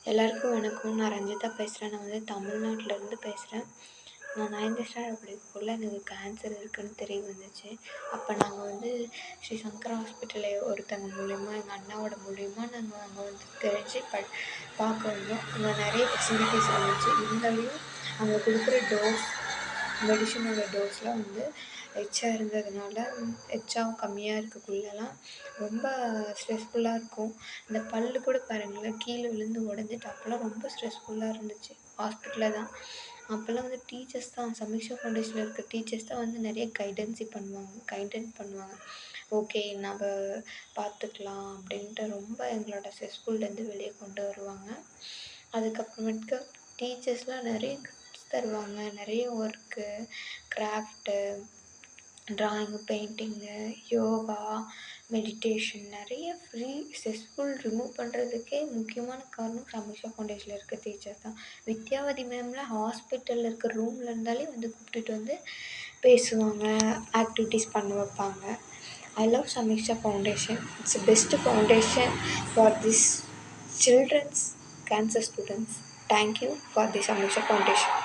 எல்லாருக்கும் வணக்கம். நான் ரஞ்சிதா பேசுகிறேன். நான் வந்து தமிழ்நாட்டிலேருந்து பேசுகிறேன். நான் 9th ஸ்டாண்டர்ட் படிக்கக்குள்ள எனக்கு கேன்சர் இருக்குதுன்னு தெரிய வந்துச்சு. அப்போ நாங்கள் வந்து ஸ்ரீ சங்கரா ஹாஸ்பிட்டலில் ஒருத்தங்க மூலிமா எங்கள் அண்ணாவோட மூலிமா நாங்கள் அங்கே வந்து தெரிஞ்சு பார்க்க வந்தோம். அங்கே நிறைய ஃபெசிலிட்டிஸ் இருந்துச்சு. இருந்தாலையும் அங்கே கொடுக்குற டோஸ் மெடிஷனோட டோஸ்லாம் வந்து எச்சா இருந்ததுனால எச்சாவும் கம்மியாக இருக்கக்குள்ளலாம் ரொம்ப ஸ்ட்ரெஸ்ஃபுல்லாக இருக்கும். இந்த பல்லு கூட பாருங்களேன், கீழே விழுந்து உடஞ்சிட்டு அப்போல்லாம் ரொம்ப ஸ்ட்ரெஸ்ஃபுல்லாக இருந்துச்சு. ஹாஸ்பிட்டலில் தான் அப்போல்லாம் வந்து டீச்சர்ஸ் தான், சமீக்ஷா ஃபவுண்டேஷனில் இருக்க டீச்சர்ஸ் தான் வந்து நிறைய கைடன்ஸ் பண்ணுவாங்க. ஓகே, நம்ம பார்த்துக்கலாம் அப்படின்ட்டு ரொம்ப எங்களோட ஸ்ட்ரெஸ்ஃபுல்லேருந்து வெளியே கொண்டு வருவாங்க. அதுக்கப்புறமேட்டுக்கு டீச்சர்ஸ்லாம் நிறைய கிஃப்ட்ஸ் தருவாங்க. நிறைய work, craft, drawing, painting, yoga, meditation நிறைய ஃப்ரீ ஸ்ட்ரெஸ்ஃபுல் ரிமூவ் பண்ணுறதுக்கே முக்கியமான காரணம் சமீக்ஷா ஃபவுண்டேஷனில் இருக்க டீச்சர்ஸ் தான். வித்யாவதி மேம்லாம் ஹாஸ்பிட்டலில் இருக்க ரூமில் இருந்தாலே வந்து கூப்பிட்டுட்டு வந்து பேசுவாங்க, ஆக்டிவிட்டீஸ் பண்ண வைப்பாங்க. I love Samiksha Foundation. It's the best foundation for this children's cancer students. Thank you for the Samiksha Foundation.